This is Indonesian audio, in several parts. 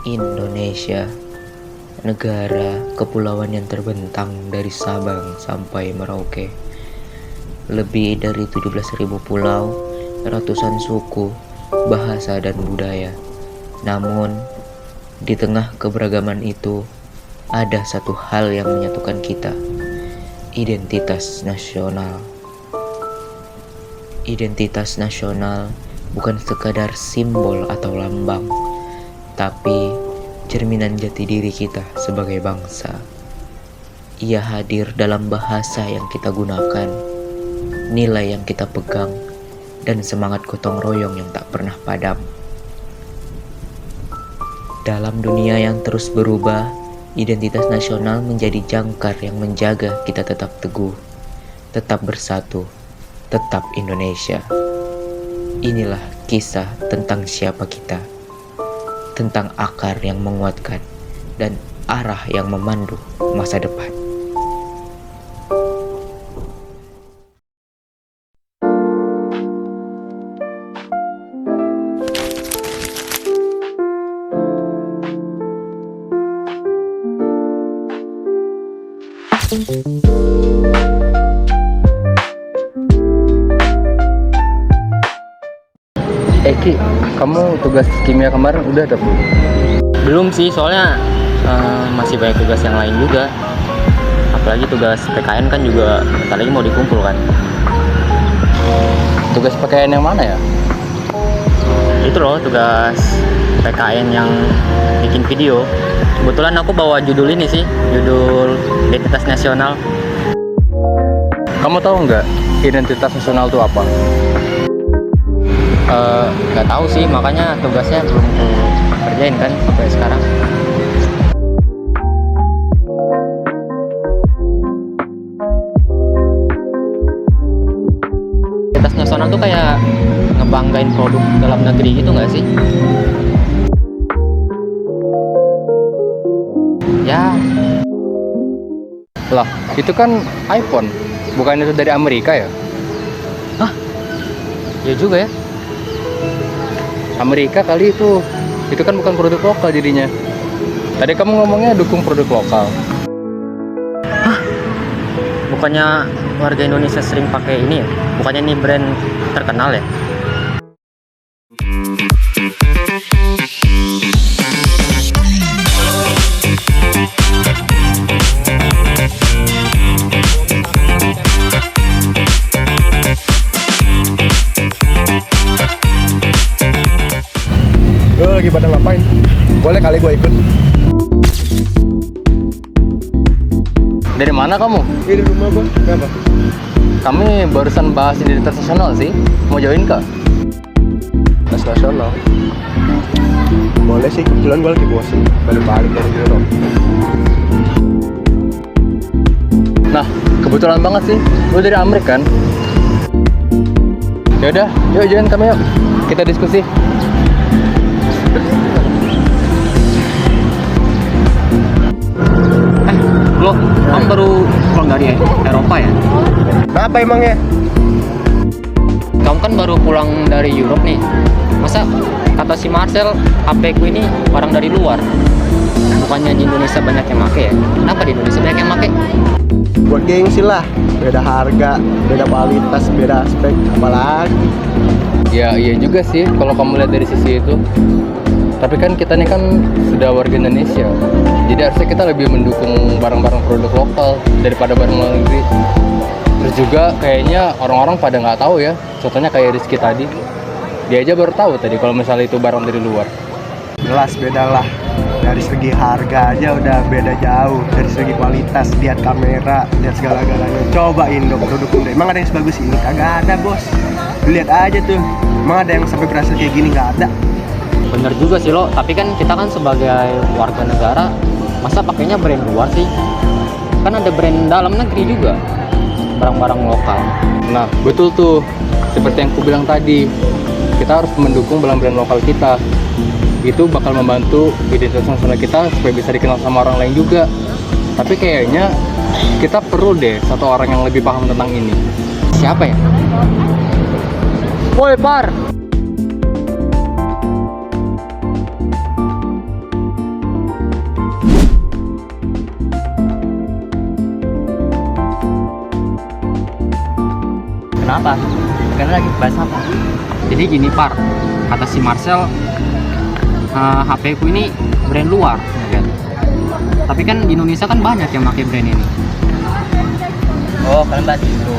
Indonesia, negara kepulauan yang terbentang dari Sabang sampai Merauke. Lebih dari 17.000 pulau, ratusan suku, bahasa dan budaya. Namun, di tengah keberagaman itu, ada satu hal yang menyatukan kita, identitas nasional. Identitas nasional bukan sekadar simbol atau lambang, tapi cerminan jati diri kita sebagai bangsa. Ia hadir dalam bahasa yang kita gunakan, nilai yang kita pegang, dan semangat gotong royong yang tak pernah padam. Dalam dunia yang terus berubah, identitas nasional menjadi jangkar yang menjaga kita tetap teguh, tetap bersatu, tetap Indonesia. Inilah kisah tentang siapa kita, tentang akar yang menguatkan dan arah yang memandu masa depan. Ki, kamu tugas kimia kemarin udah atau belum? Belum sih, soalnya masih banyak tugas yang lain juga. Apalagi tugas PKN kan juga bentar lagi mau dikumpul kan. Tugas pakaian yang mana ya? Itu loh tugas PKN yang bikin video. Kebetulan aku bawa judul ini sih, judul Identitas Nasional. Kamu tahu nggak identitas nasional itu apa? Nggak tahu sih, makanya tugasnya belum kerjain kan sampai sekarang. Identitas nasional tuh kayak ngebanggain produk dalam negeri gitu nggak sih? Ya, Lah, itu kan iPhone, bukan itu dari Amerika ya? ya juga ya. Amerika kali itu kan bukan produk lokal jadinya. Tadi kamu ngomongnya dukung produk lokal. Bukannya warga Indonesia sering pakai ini ya? Bukannya ini brand terkenal ya? Lo lagi pada ngapain? Boleh kali gue ikut? Dari mana kamu? Ini rumah gue, kenapa? Kami barusan bahas identitas nasional sih. Mau join kah? Tas nasional. Boleh sih, kebetulan gue lagi bosen. Balik-balik dari Europe. Nah, kebetulan banget sih. Lu dari Amerika kan? Yaudah, yuk join kami yuk. Kita diskusi. Lo, kamu baru pulang dari Eropa ya? Kenapa emangnya? Kamu kan baru pulang dari Europe nih. Masa kata si Marcel, HP ku ini barang dari luar? Bukannya di Indonesia banyak yang make ya? Kenapa di Indonesia banyak yang make? Buat gengsi lah. Beda harga, beda kualitas, beda spek, apalagi. Ya iya juga sih kalau kamu lihat dari sisi itu. Tapi kan kita ini kan sudah warga Indonesia, jadi harusnya kita lebih mendukung barang-barang produk lokal daripada barang luar negeri. Terus juga kayaknya orang-orang pada nggak tahu ya. Contohnya kayak Rizky tadi, dia aja baru tahu tadi kalau misalnya itu barang dari luar. Jelas beda lah. Dari segi harga aja udah beda jauh. Dari segi kualitas, lihat kamera, lihat segala-galanya. Cobain dong produk Indo. Emang ada yang sebagus ini? Kagak ada, bos. Lihat aja tuh. Emang ada yang sampai berhasil kayak gini? Nggak ada. Bener juga sih lo, tapi kan kita kan sebagai warga negara, masa pakainya brand luar sih? Kan ada brand dalam negeri juga, barang-barang lokal. Nah betul tuh, seperti yang aku bilang tadi, kita harus mendukung brand-brand lokal kita. Itu bakal membantu identitas nasional kita supaya bisa dikenal sama orang lain juga. Tapi kayaknya kita perlu deh satu orang yang lebih paham tentang ini. Siapa ya? Woi Par, Kenapa? Karena lagi bahas apa? Jadi gini Par, kata si Marcel, HP ku ini brand luar, ya kan? Tapi kan di Indonesia kan banyak yang pakai brand ini. Oh, kalian bahas itu.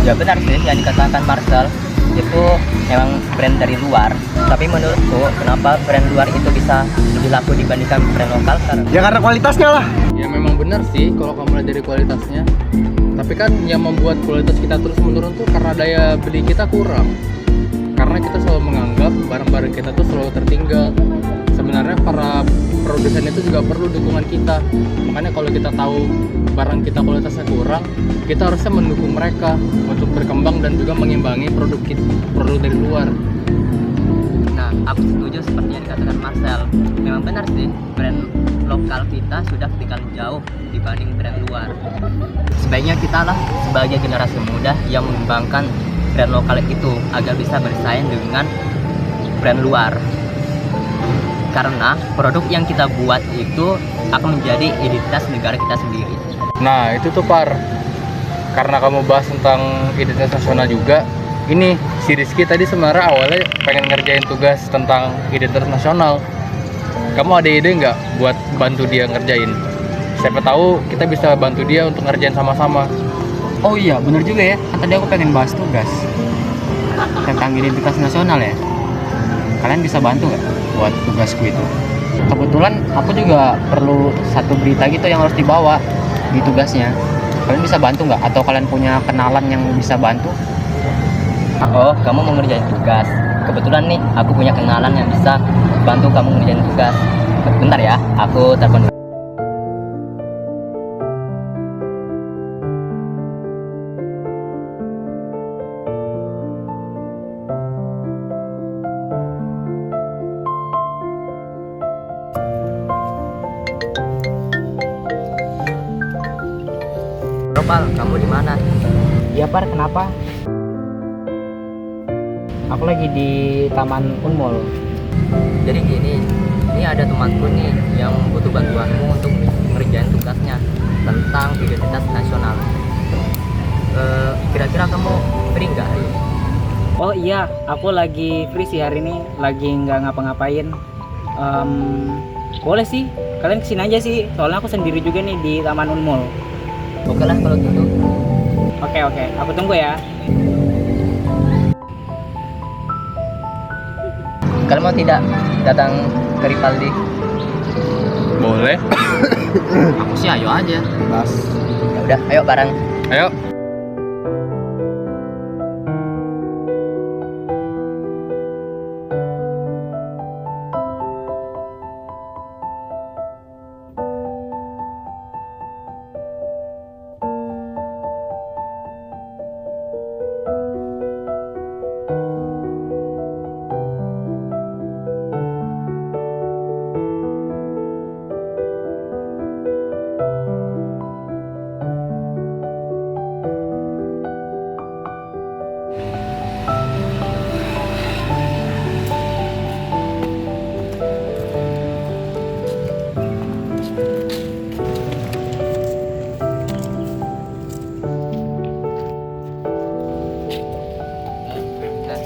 Ya benar sih yang dikatakan Marcel, itu memang brand dari luar. Tapi menurutku, kenapa brand luar itu bisa lebih laku dibandingkan brand lokal? Ya karena kualitasnya lah. Ya memang benar sih kalau kamu lihat dari kualitasnya. Tapi kan yang membuat kualitas kita terus menurun tuh karena daya beli kita kurang. Karena kita selalu menganggap barang-barang kita tuh selalu tertinggal. Sebenarnya para produsen itu juga perlu dukungan kita. Makanya kalau kita tahu barang kita kualitasnya kurang, kita harusnya mendukung mereka untuk berkembang dan juga mengimbangi produk dari luar. Nah, aku setuju seperti yang dikatakan Marcel. Memang benar sih, brand lokal kita sudah ketinggalan jauh dibanding brand luar. Sebaiknya kita lah sebagai generasi muda yang mengembangkan brand lokal itu agar bisa bersaing dengan brand luar. Karena produk yang kita buat itu akan menjadi identitas negara kita sendiri. Nah itu tuh Par, karena kamu bahas tentang identitas nasional juga. Ini si Rizky tadi sebenarnya awalnya pengen ngerjain tugas tentang identitas nasional. Kamu ada ide nggak buat bantu dia ngerjain? Siapa tahu kita bisa bantu dia untuk ngerjain sama-sama. Oh iya, bener juga ya. Kan tadi aku pengen bahas tugas tentang identitas nasional ya. Kalian bisa bantu nggak buat tugasku itu? Kebetulan aku juga perlu satu berita gitu yang harus dibawa di tugasnya. Kalian bisa bantu nggak? Atau kalian punya kenalan yang bisa bantu? Oh, kamu mau ngerjain tugas. Kebetulan nih, aku punya kenalan yang bisa bantu kamu ngerjain tugas. Bentar ya, aku telepon dulu. Ropal, kamu di mana? Iya Par, kenapa? Aku lagi di Taman Unmul. Jadi gini, ini ada temanku nih yang butuh bantuanmu untuk ngerjain tugasnya tentang identitas nasional. Kira-kira kamu free nggak hari ini? Oh iya, aku lagi free sih hari ini, lagi nggak ngapa-ngapain. Boleh sih, kalian kesini aja sih, soalnya aku sendiri juga nih di Taman Unmul. Oke lah kalau gitu. Oke, aku tunggu ya. Kalian mau tidak datang ke Ripaldi? Boleh. Aku sih ayo aja. Ya udah, ayo bareng. Ayo.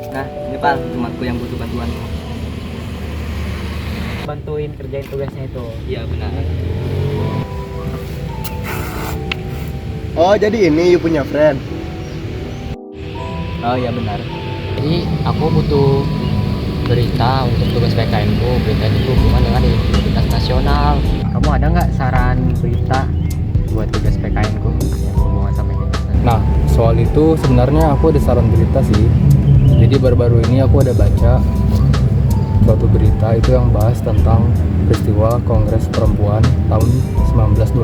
Nah, ini Pal, temanku yang butuh bantuan. Bantuin kerjain tugasnya itu. Iya benar. Oh jadi ini you punya friend. Oh iya benar. Jadi aku butuh berita untuk tugas PKN ku. Berita itu berhubungan dengan identitas nasional. Kamu ada nggak saran berita buat tugas PKN ku yang berhubungan sama identitas nasional? Nah soal itu sebenarnya aku ada saran berita sih. Jadi baru-baru ini aku ada baca suatu berita itu yang bahas tentang peristiwa Kongres Perempuan tahun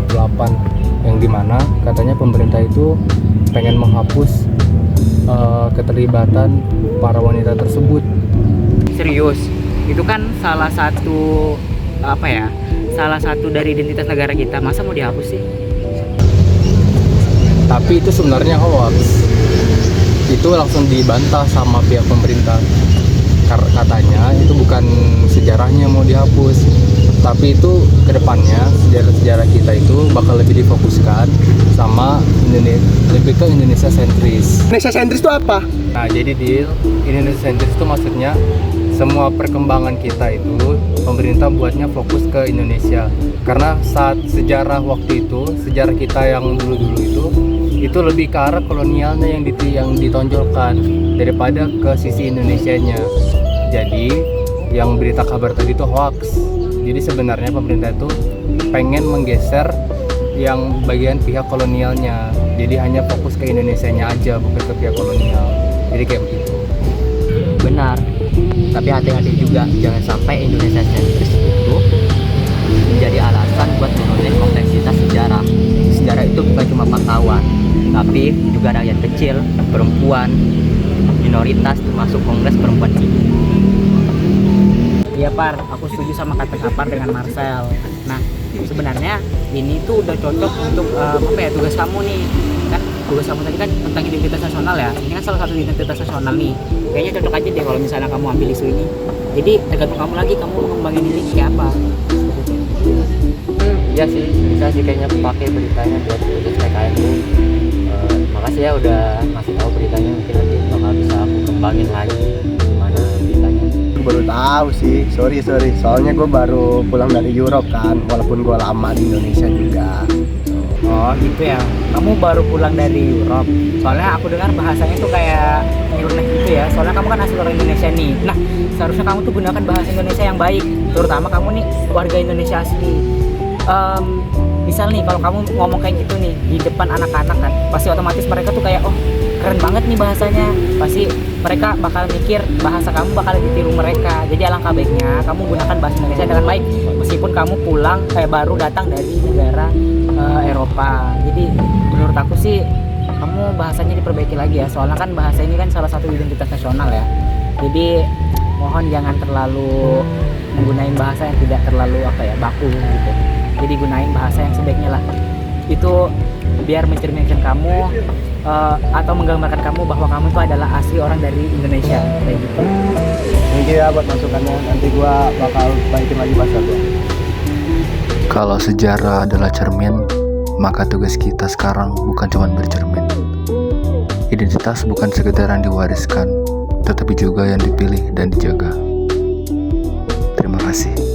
1928 yang dimana katanya pemerintah itu pengen menghapus keterlibatan para wanita tersebut. Serius, itu kan salah satu salah satu dari identitas negara kita. Masa mau dihapus sih? Tapi itu sebenarnya hoax. Itu langsung dibantah sama pihak pemerintah. Katanya itu bukan sejarahnya mau dihapus, Tapi itu kedepannya sejarah-sejarah kita itu bakal lebih difokuskan sama lebih ke Indonesia sentris. Indonesia sentris itu apa? Nah, jadi deal Indonesia sentris itu maksudnya semua perkembangan kita itu pemerintah buatnya fokus ke Indonesia. Karena saat sejarah waktu itu, sejarah kita yang dulu-dulu itu lebih ke arah kolonialnya yang ditonjolkan daripada ke sisi Indonesianya. Jadi yang berita kabar tadi itu hoax. Jadi sebenarnya pemerintah itu pengen menggeser yang bagian pihak kolonialnya. Jadi hanya fokus ke Indonesianya aja, bukan ke pihak kolonial. Jadi kayak begitu. Benar, tapi hati-hati juga jangan sampai Indonesia sentris itu menjadi alasan buat menulis kompleksitas sejarah. Sejarah itu bukan cuma pahlawan, tapi juga rakyat kecil, perempuan, minoritas, termasuk Kongres Perempuan ini. Iya Par, aku setuju sama kata Par dengan Marcel. Nah, sebenarnya ini tuh udah cocok untuk tugas kamu nih. Kan tugas kamu tadi kan tentang identitas nasional ya. Ini kan salah satu identitas nasional nih. Kayaknya cocok aja deh kalau misalnya kamu ambil isu ini. Jadi tergantung kamu lagi, kamu mengembangin ini kayak apa. Iya sih, bisa sih kayaknya pakai beritanya buat tugas PKN itu. Makasih ya udah ngasih tahu beritanya, mungkin nanti bakal bisa aku kembangin lagi gimana beritanya. Gue baru tahu sih, sorry. Soalnya gue baru pulang dari Europe kan, walaupun gue lama di Indonesia juga. Oh gitu ya, kamu baru pulang dari Europe. Soalnya aku dengar bahasanya tuh kayak nyurnek gitu ya. Soalnya kamu kan asli orang Indonesia nih. Nah, seharusnya kamu tuh gunakan bahasa Indonesia yang baik. Terutama kamu nih warga Indonesia asli. Misal nih kalau kamu ngomong kayak gitu nih di depan anak-anak kan, pasti otomatis mereka tuh kayak, oh keren banget nih bahasanya. Pasti mereka bakal mikir bahasa kamu bakal ditiru mereka. Jadi alangkah baiknya kamu gunakan bahasa Indonesia dengan baik, meskipun kamu pulang baru datang dari negara Eropa. Jadi menurut aku sih kamu bahasanya diperbaiki lagi ya. Soalnya kan bahasa ini kan salah satu identitas nasional ya. Jadi mohon jangan terlalu menggunakan bahasa yang tidak terlalu baku gitu. Jadi gunain bahasa yang sebaiknya lah. Itu biar mencerminkan kamu atau menggambarkan kamu bahwa kamu itu adalah asli orang dari Indonesia kayak gitu. Thank you ya buat masukannya. Nanti gue bakal baikin lagi bahasa gue. Kalau sejarah adalah cermin, maka tugas kita sekarang bukan cuma bercermin. Identitas bukan sekedar yang diwariskan, tetapi juga yang dipilih dan dijaga. Terima kasih.